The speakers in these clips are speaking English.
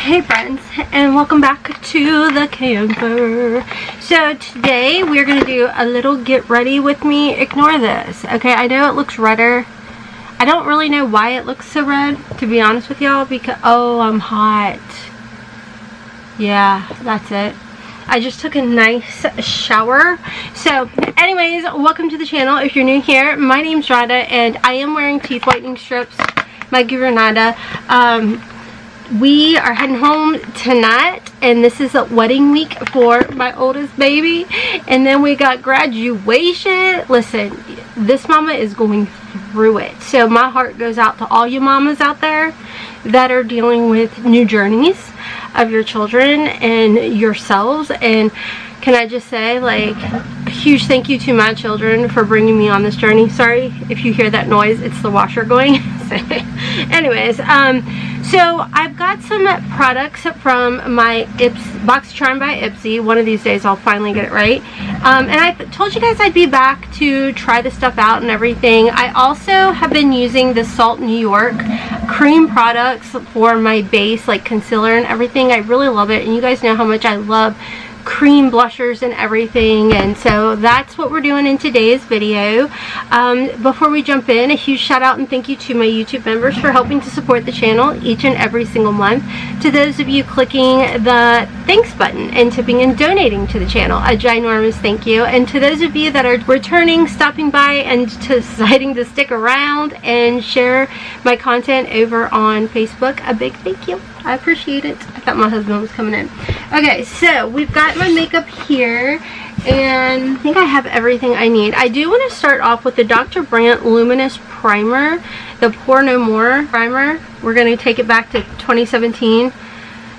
Hey friends, and welcome back to the camper. So today we're going to do a little get ready with me. Ignore this, okay? I know it looks redder. I don't really know why it looks so red, to be honest with y'all, because oh, I'm hot. Yeah, that's it. I just took a nice shower. So anyways, welcome to the channel. If you're new here, my name's Rhonda and I am wearing teeth whitening strips, my Grwm. We are heading home tonight, and this is a wedding week for my oldest baby, and then we got graduation. Listen, this mama is going through it, so my heart goes out to all you mamas out there that are dealing with new journeys of your children and yourselves. And can I just say, like, a huge thank you to my children for bringing me on this journey. Sorry if you hear that noise, it's the washer going. Anyways, so I've got some products from my Boxycharm by Ipsy. One of these days I'll finally get it right. And I told you guys I'd be back to try this stuff out and everything. I also have been using the Salt New York cream products for my base, like concealer and everything. I really love it, and you guys know how much I love cream blushers and everything, and so that's what we're doing in today's video. Before we jump in, a huge shout out and thank you to my YouTube members for helping to support the channel each and every single month. To those of you clicking the thanks button and tipping and donating to the channel, a ginormous thank you. And to those of you that are returning, stopping by, and deciding to stick around and share my content over on Facebook, a big thank you. I appreciate it. I thought my husband was coming in. Okay, so we've got my makeup here, and I think I have everything I need. I do want to start off with the Dr. Brandt Luminous Primer, the Pore No More Primer. We're going to take it back to 2017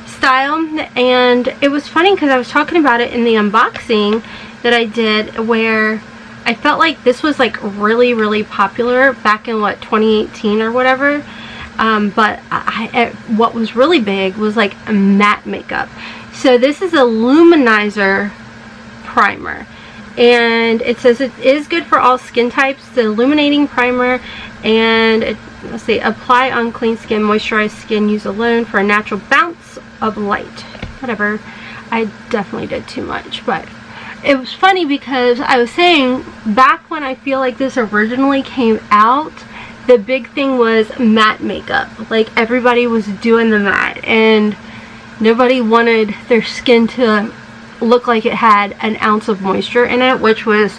style, and it was funny because I was talking about it in the unboxing that I did, where I felt like this was like really popular back in what, 2018 or whatever. But what was really big was like a matte makeup. So this is a luminizer primer, and it says it is good for all skin types. The illuminating primer, and let's see, apply on clean skin, moisturized skin, use alone for a natural bounce of light. Whatever, I definitely did too much, but it was funny because I was saying back when I feel like this originally came out, the big thing was matte makeup. Like, everybody was doing the matte, and nobody wanted their skin to look like it had an ounce of moisture in it, which was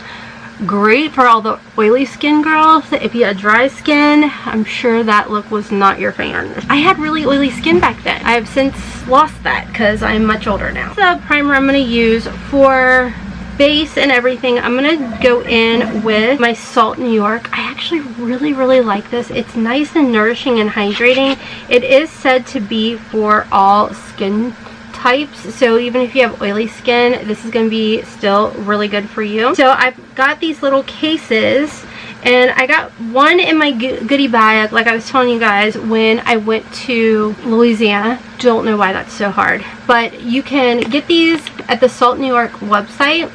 great for all the oily skin girls. If you had dry skin, I'm sure that look was not your fan. I had really oily skin back then. I have since lost that because I'm much older now. The primer I'm going to use for base and everything, I'm gonna go in with my Salt New York. I actually really like this. It's nice and nourishing and hydrating. It is said to be for all skin types, so even if you have oily skin, this is gonna be still really good for you. So I've got these little cases, and I got one in my goodie bag, like I was telling you guys, when I went to Louisiana. Don't know why that's so hard, but you can get these at the Salt New York website,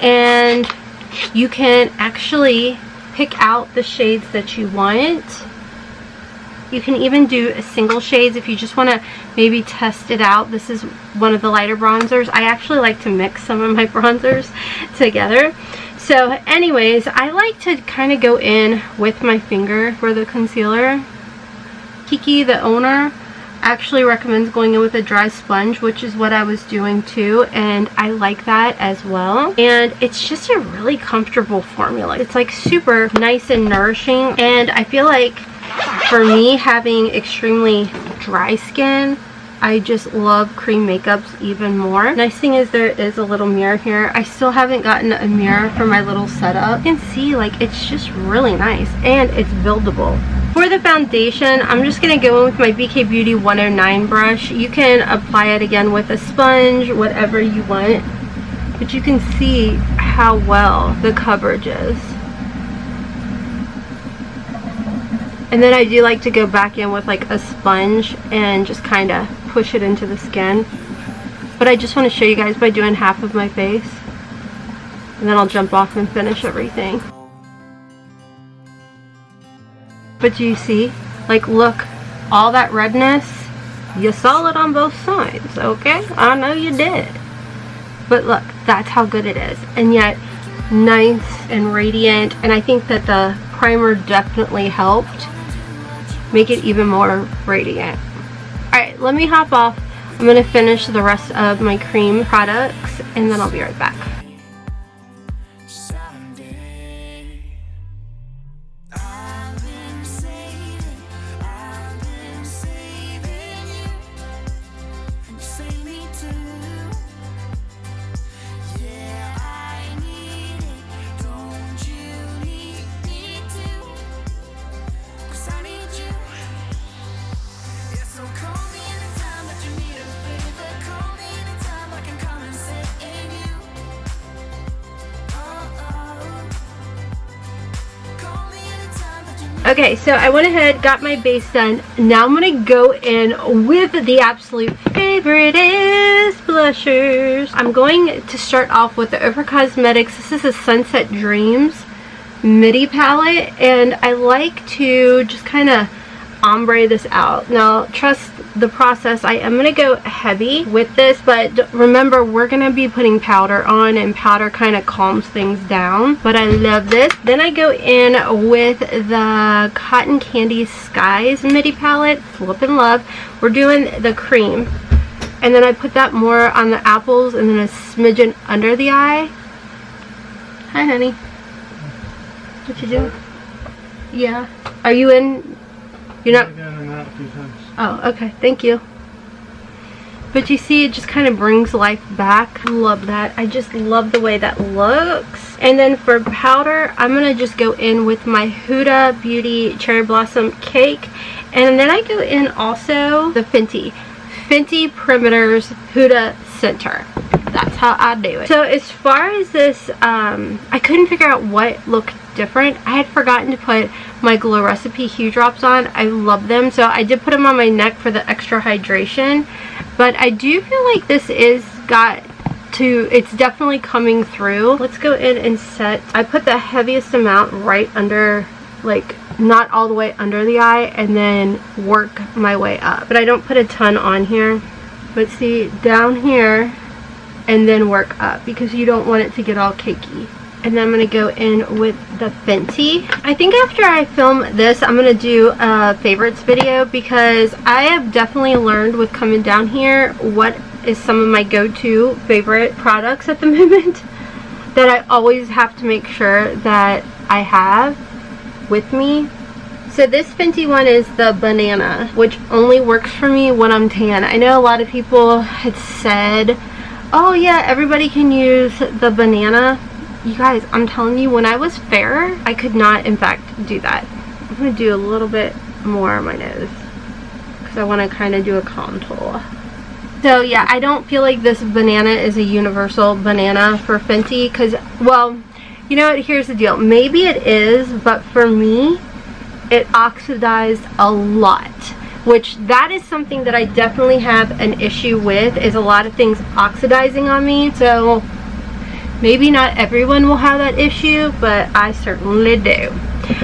and you can actually pick out the shades that you want. You can even do single shades if you just want to maybe test it out. This is one of the lighter bronzers. I actually like to mix some of my bronzers together. So anyways, I like to kind of go in with my finger for the concealer. Kiki, the owner, actually recommends going in with a dry sponge, which is what I was doing too, and I like that as well. And it's just a really comfortable formula. It's like super nice and nourishing, and I feel like for me, having extremely dry skin, I just love cream makeups even more. Nice thing is there is a little mirror here. I still haven't gotten a mirror for my little setup. You can see, like, it's just really nice, and it's buildable. For the foundation, I'm just going to go in with my BK Beauty 109 brush. You can apply it again with a sponge, whatever you want. But you can see how well the coverage is. And then I do like to go back in with like a sponge and just kind of push it into the skin. But I just want to show you guys by doing half of my face. And then I'll jump off and finish everything. But do you see? Like, look, all that redness You saw it on both sides, okay? I know you did. But look, that's how good it is. And yet, nice and radiant. And I think that the primer definitely helped make it even more radiant. Alright, let me hop off. I'm going to finish the rest of my cream products and then I'll be right back. Okay, so I went ahead, got my base done. Now I'm going to go in with the absolute favorite is blushers. I'm going to start off with the OFRA Cosmetics. This is a Sunset Dreams MIDI palette, and I like to just kind of ombre this out. Now, trust the process. I am going to go heavy with this, but remember, we're going to be putting powder on, and powder kind of calms things down. But I love this. Then I go in with the Cotton Candy Skies MIDI palette. Flippin' love. We're doing the cream. And then I put that more on the apples and then a smidgen under the eye. Hi, honey. What you doing? Yeah. Are you in? You're not? Oh, okay. Thank you. But you see, it just kind of brings life back. Love that. I just love the way that looks. And then for powder, I'm going to just go in with my Huda Beauty Cherry Blossom Cake. And then I go in also the Fenty Perimeters Huda Center. That's how I do it. So as far as this, I couldn't figure out what looked different. I had forgotten to put my Glow Recipe Hue Drops on. I love them, so I did put them on my neck for the extra hydration. But I do feel like this is it's definitely coming through. Let's go in and set. I put the heaviest amount right under, like not all the way under the eye, and then work my way up. But I don't put a ton on here. But see, down here, and then work up, because you don't want it to get all cakey. And then I'm going to go in with the Fenty. I think after I film this, I'm going to do a favorites video, because I have definitely learned with coming down here what is some of my go-to favorite products at the moment that I always have to make sure that I have with me. So this Fenty one is the Banana, which only works for me when I'm tan. I know a lot of people had said, oh yeah, everybody can use the Banana. You guys, I'm telling you, when I was fairer, I could not, in fact, do that. I'm going to do a little bit more on my nose, because I want to kind of do a contour. So yeah, I don't feel like this Banana is a universal banana for Fenty, because, well, you know what, here's the deal. Maybe it is, but for me, it oxidized a lot. Which, that is something that I definitely have an issue with, is a lot of things oxidizing on me. So maybe not everyone will have that issue, but I certainly do.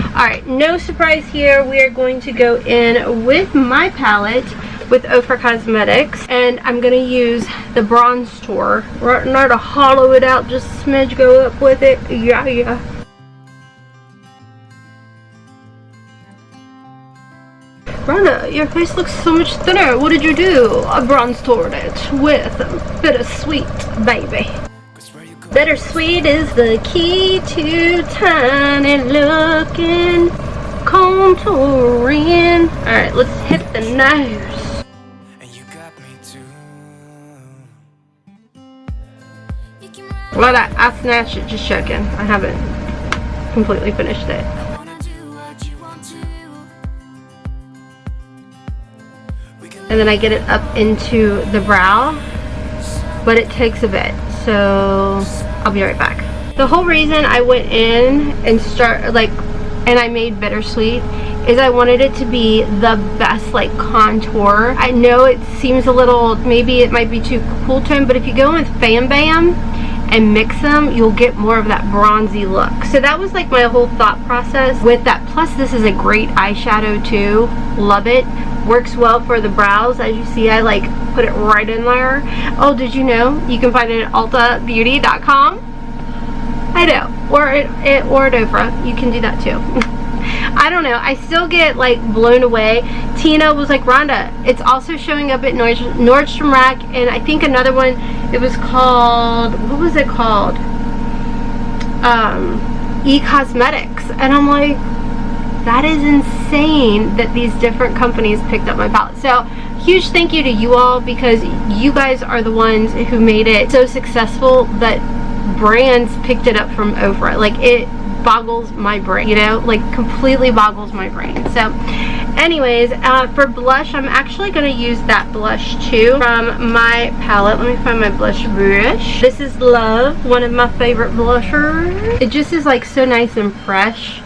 Alright, no surprise here. We are going to go in with my palette with OFRA Cosmetics, and I'm going to use the Bronze Tour right now to hollow it out just a smidge, go up with it. Yeah. Rihanna, your face looks so much thinner. What did you do? I bronze toured it with Bittersweet, baby. Bittersweet is the key to tiny looking contouring. Alright, let's hit the nose. Well, I snatched it just checking. I haven't completely finished it. And then I get it up into the brow, but it takes a bit, so I'll be right back. The whole reason I went in and I made Bittersweet is I wanted it to be the best contour. I know it seems a little, maybe it might be too cool tone, but if you go with Fam Bam and mix them, you'll get more of that bronzy look. So that was my whole thought process with that. Plus this is a great eyeshadow too. Love it. Works well for the brows. As you see, I like put it right in there. Oh, did you know you can find it at ultabeauty.com? I know, or at OFRA. You can do that too. I don't know. I still get like blown away. Tina was like, Rhonda, it's also showing up at Nordstrom Rack, and I think another one. It was called, what was it called? E-Cosmetics, and I'm like, that is insane that these different companies picked up my palette. So huge thank you to you all, because you guys are the ones who made it so successful that brands picked it up from OFRA. Like, it boggles my brain, you know, like completely boggles my brain. So anyways, for blush, I'm actually going to use that blush too from my palette. Let me find my blush brush. This is Love, one of my favorite blushers. It just is like so nice and fresh.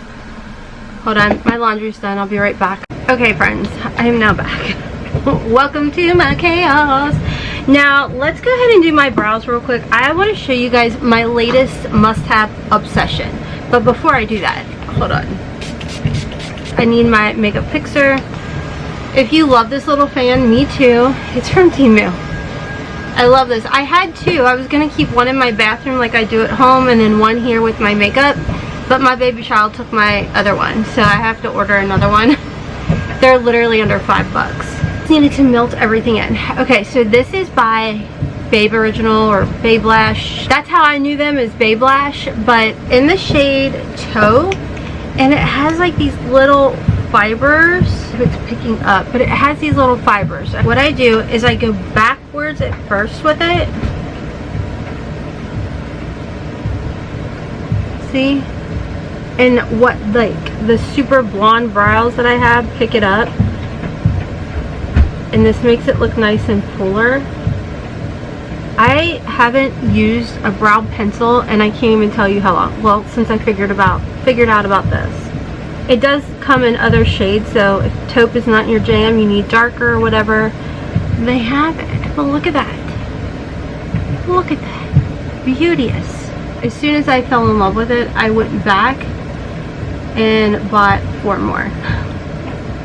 Hold on, my laundry's done. I'll be right back. Okay friends, I am now back. Welcome to my chaos. Now let's go ahead and do my brows real quick. I want to show you guys my latest must-have obsession. But before I do that, hold on. I need my makeup fixer. If you love this little fan, me too. It's from Temu. I love this. I had two. I was going to keep one in my bathroom like I do at home, and then one here with my makeup. But my baby child took my other one, so I have to order another one. They're literally under $5. Needed to melt everything in. Okay, so this is by Babe Original or Babe Lash. That's how I knew them, as Babe Lash, but in the shade Toe, and it has like these little fibers. It's picking up, but it has these little fibers. What I do is I go backwards at first with it. See? And what, like the super blonde brows that I have pick it up, and this makes it look nice and fuller. I haven't used a brow pencil, and I can't even tell you how long. Well, since I figured out about this. It does come in other shades, so if taupe is not your jam, you need darker or whatever, they have it. But look at that. Look at that. Beauteous. As soon as I fell in love with it, I went back and bought 4 more.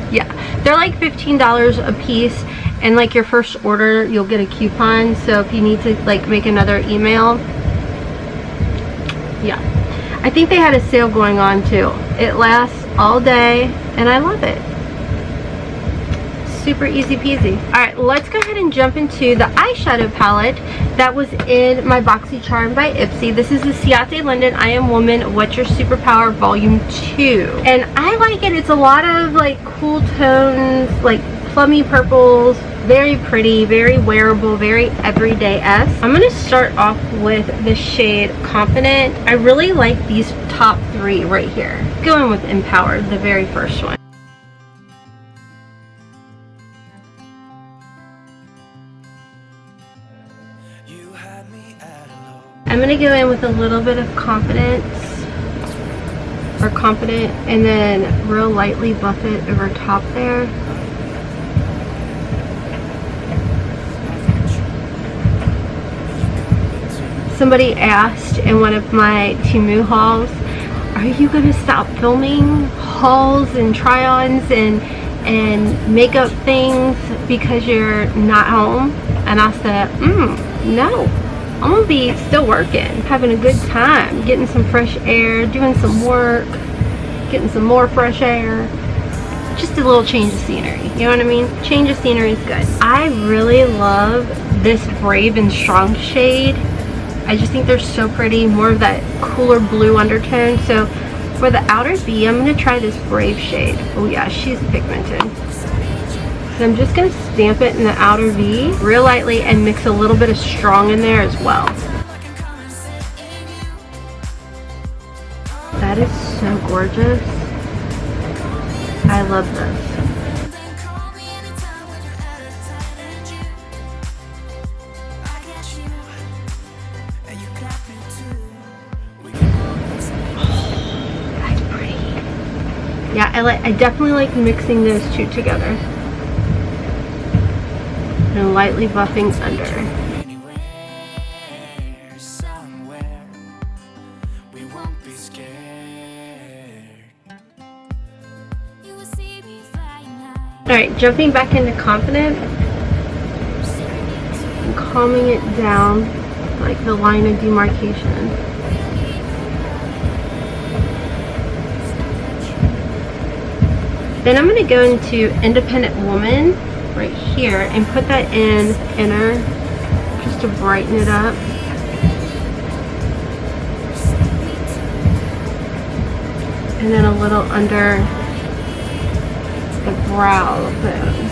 Yeah, they're like $15 a piece. And like your first order, you'll get a coupon. So if you need to like make another email, yeah. I think they had a sale going on too. It lasts all day and I love it. Super easy peasy. Alright, let's go ahead and jump into the eyeshadow palette that was in my Boxycharm by Ipsy. This is the Ciate London I Am Woman What's Your Superpower Volume 2. And I like it. It's a lot of like cool tones, like plummy purples. Very pretty, very wearable, very everyday-esque. I'm going to start off with the shade Confident. I really like these top 3 right here. Going with Empowered, the very first one. I'm going to go in with a little bit of Confidence, or Confident, and then real lightly buff it over top there. Somebody asked in one of my Temu hauls, are you going to stop filming hauls and try-ons and makeup things because you're not home? And I said, no. I'm going to be still working, having a good time, getting some fresh air, doing some work, getting some more fresh air. Just a little change of scenery, you know what I mean? Change of scenery is good. I really love this Brave and Strong shade. I just think they're so pretty, more of that cooler blue undertone. So for the outer V, I'm going to try this Brave shade. Oh yeah, she's pigmented. So I'm just going to stamp it in the outer V real lightly and mix a little bit of Strong in there as well. That is so gorgeous. I love this. Yeah, I definitely like mixing those two together. And lightly buffing under. Alright, jumping back into confident and calming it down like the line of demarcation. Then I'm going to go into Independent Woman right here and put that in inner just to brighten it up. And then a little under the brow bone.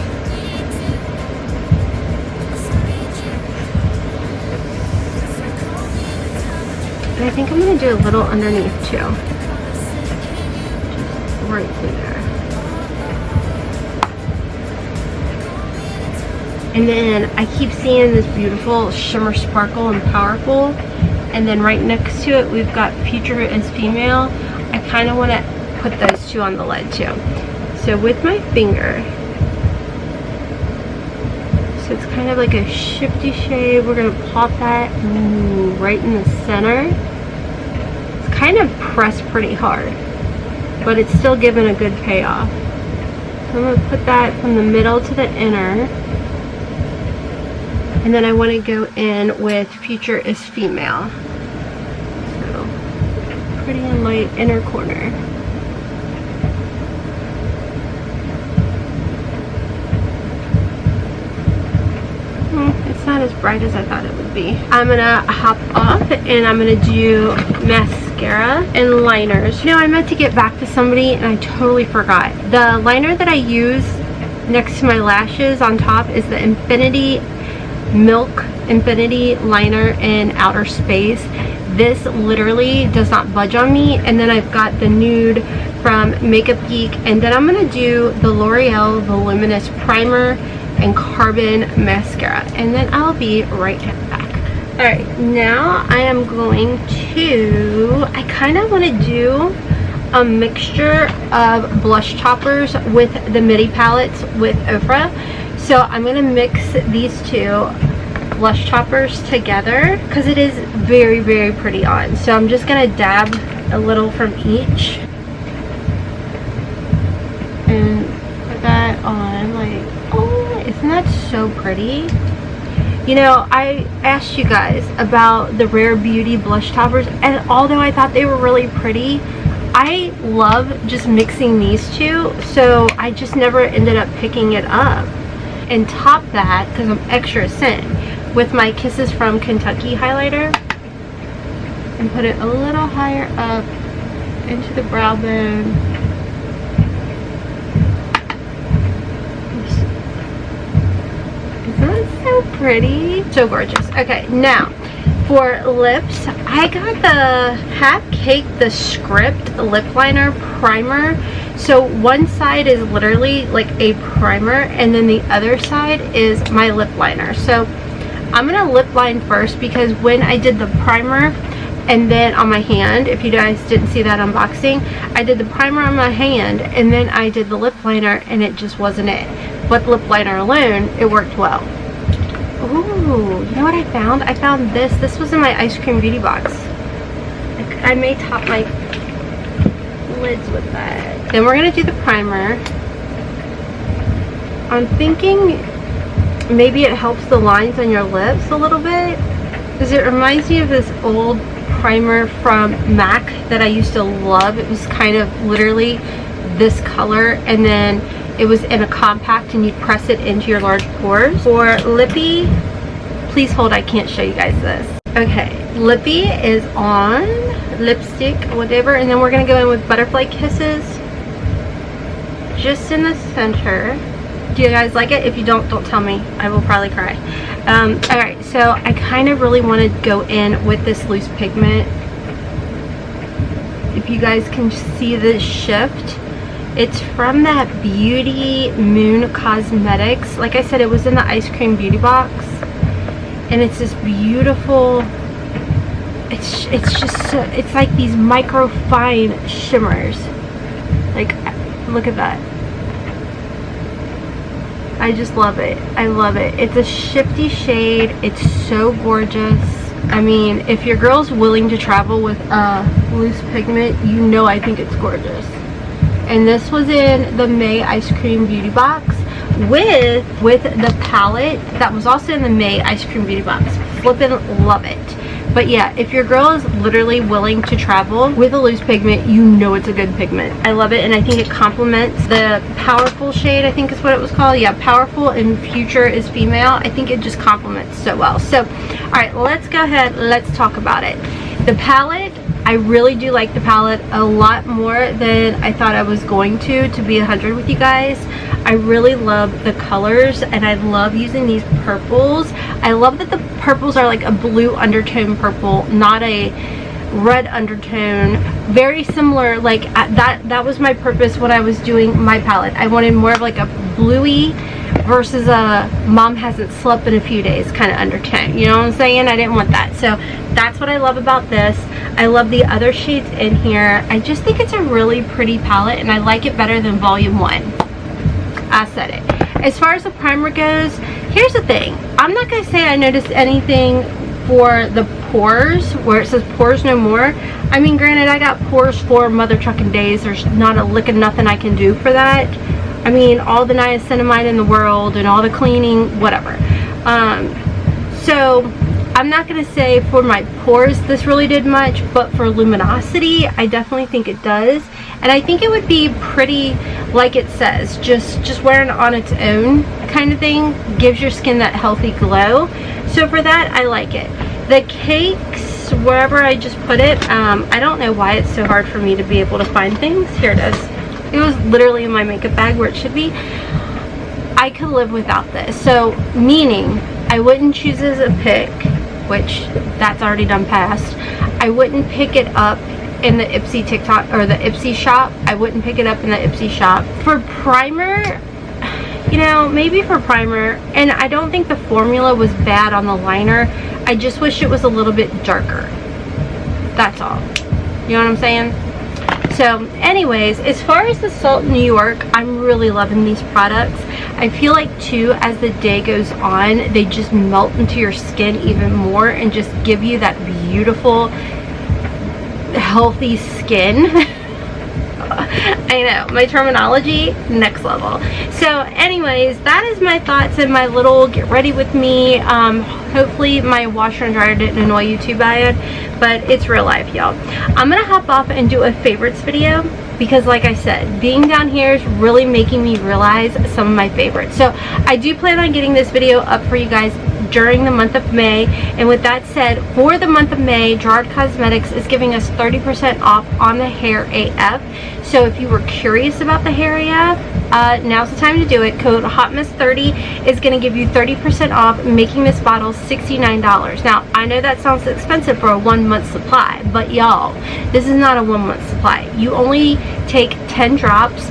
And I think I'm going to do a little underneath too. Just right through there. And then I keep seeing this beautiful shimmer sparkle and powerful. And then right next to it we've got Future is Female. I kind of want to put those two on the lid too. So with my finger, so it's kind of like a shifty shade, we're going to pop that right in the center. It's kind of pressed pretty hard, but it's still giving a good payoff. So I'm going to put that from the middle to the inner. And then I want to go in with Future is Female. So pretty and light inner corner. It's not as bright as I thought it would be. I'm gonna hop off and I'm gonna do mascara and liners. You know, I meant to get back to somebody and I totally forgot. The liner that I use next to my lashes on top is the Infinity Milk Infinity liner in Outer Space. This literally does not budge on me. And then I've got the nude from Makeup Geek, and then I'm gonna do the L'Oreal Voluminous Primer and Carbon Mascara, and then I'll be right back. Alright, now I am going to, I kind of want to do a mixture of blush toppers with the MIDI palettes with OFRA. So I'm going to mix these two blush toppers together because it is very, very pretty on. So I'm just going to dab a little from each and put that on. Like, oh, isn't that so pretty? You know, I asked you guys about the Rare Beauty blush toppers, and although I thought they were really pretty, I love just mixing these two, so I just never ended up picking it up. And top that, because I'm extra sin, with my Kisses from Kentucky highlighter, and put it a little higher up into the brow bone. Isn't that so pretty? So gorgeous. Okay, now for lips, I got the Half Cake the Script lip liner primer. So one side is literally like a primer, and then the other side is my lip liner. So I'm gonna lip line first, because when I did the primer and then on my hand, if you guys didn't see that unboxing, I did the primer on my hand and then I did the lip liner, and it just wasn't it. But lip liner alone, it worked well. Ooh, you know what I found? I found this. This was in my ice cream beauty box. I may top my lids with that. Then we're gonna do the primer. I'm thinking maybe it helps the lines on your lips a little bit, because it reminds me of this old primer from MAC that I used to love. It was kind of literally this color, and then it was in a compact and you'd press it into your large pores. For lippy, please hold, I can't show you guys this. Okay, lippy is on, lipstick, whatever, and then we're gonna go in with Butterfly Kisses just in the center. Do you guys like it? If you don't tell me. I will probably cry. Alright, so I kind of really want to go in with this loose pigment. If you guys can see this shift, it's from that Beauty Moon Cosmetics. Like I said, it was in the ice cream beauty box, and it's this beautiful, it's just so, it's like these micro fine shimmers. Like, look at that. I just love it. I love it. It's a shifty shade. It's so gorgeous. I mean, if your girl's willing to travel with a loose pigment, you know I think it's gorgeous. And this was in the May Ice Cream Beauty Box. with the palette that was also in the May Ice Cream Beauty Box. Flippin' love it. But yeah, if your girl is literally willing to travel with a loose pigment, you know it's a good pigment. I love it, and I think it complements the Powerful shade, I think is what it was called. Yeah, Powerful, and Future is female. I think it just complements so well. So, alright, let's go ahead, let's talk about it. The palette, I really do like the palette a lot more than I thought I was going to be 100 with you guys. I really love the colors, and I love using these purples. I love that the purples are like a blue undertone purple, not a red undertone. Very similar, like that was my purpose when I was doing my palette. I wanted more of like a bluey versus a mom hasn't slept in a few days kind of undertone. You know what I'm saying? I didn't want that. So that's what I love about this. I love the other shades in here. I just think it's a really pretty palette, and I like it better than Volume 1. I said it. As far as the primer goes, here's the thing. I'm not going to say I noticed anything for the pores, where it says pores no more. I mean, granted, I got pores for mother trucking days. There's not a lick of nothing I can do for that. I mean, all the niacinamide in the world and all the cleaning, whatever. So I'm not going to say for my pores this really did much, but for luminosity, I definitely think it does. And I think it would be pretty, like it says, just wearing it on its own kind of thing. Gives your skin that healthy glow. So for that, I like it. The cakes, wherever I just put it, I don't know why it's so hard for me to be able to find things. Here it is. It was literally in my makeup bag where it should be. I could live without this. So, meaning, I wouldn't choose as a pick, which that's already done past. I wouldn't pick it up in the Ipsy TikTok or the Ipsy shop. I wouldn't pick it up in the Ipsy shop. For primer, you know, maybe for primer, and I don't think the formula was bad on the liner. I just wish it was a little bit darker. That's all. You know what I'm saying? So anyways, as far as the Salt New York, I'm really loving these products. I feel like too, as the day goes on, they just melt into your skin even more and just give you that beautiful, healthy skin. I know, my terminology, next level. So anyways, that is my thoughts and my little get ready with me. Hopefully my washer and dryer didn't annoy you too bad, but it's real life, y'all. I'm gonna hop off and do a favorites video, because like I said, being down here is really making me realize some of my favorites. So I do plan on getting this video up for you guys during the month of May. And with that said, for the month of May, Gerard Cosmetics is giving us 30% off on the Hair AF. So if you were curious about the Hair AF, now's the time to do it. Code HOTMESS30 is going to give you 30% off, making this bottle $69. Now, I know that sounds expensive for a 1 month supply, but y'all, this is not a 1 month supply. You only take 10 drops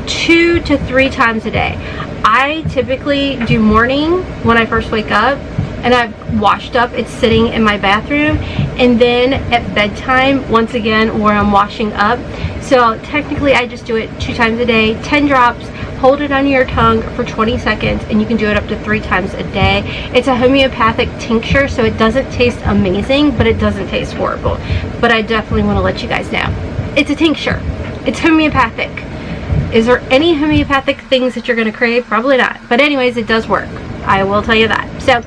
2 to 3 times a day. I typically do morning when I first wake up, and I've washed up, it's sitting in my bathroom, and then at bedtime once again where I'm washing up. So technically I just do it 2 times a day, 10 drops, hold it under your tongue for 20 seconds, and you can do it up to 3 times a day. It's a homeopathic tincture, so it doesn't taste amazing, but it doesn't taste horrible. But I definitely want to let you guys know, it's a tincture, it's homeopathic. Is there any homeopathic things that you're going to crave? Probably not. But anyways, it does work. I will tell you that. So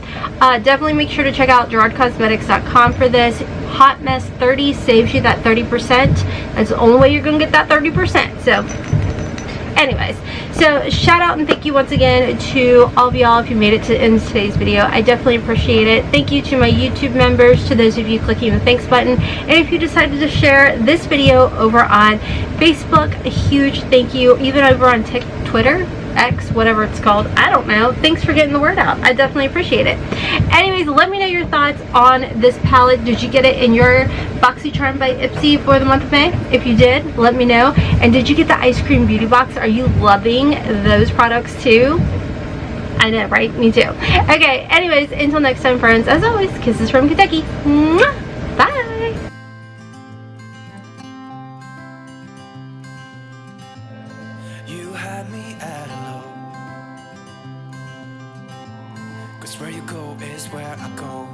definitely make sure to check out GerardCosmetics.com for this. HOTMESS30 saves you that 30%. That's the only way you're going to get that 30%. So anyways, so shout out and thank you once again to all of y'all if you made it to end today's video. I definitely appreciate it. Thank you to my YouTube members, to those of you clicking the thanks button, and if you decided to share this video over on Facebook, a huge thank you. Even over on Twitter, X, whatever it's called, I don't know. Thanks for getting the word out. I definitely appreciate it. Anyways, let me know your thoughts on this palette. Did you get it in your Boxycharm by Ipsy for the month of May? If you did, let me know. And did you get the Ice Cream Beauty Box? Are you loving those products too? I know, right? Me too. Okay, anyways, until next time, friends, as always, kisses from Kentucky. Mwah! Bye! You had me at hello, 'cause where you go is where I go.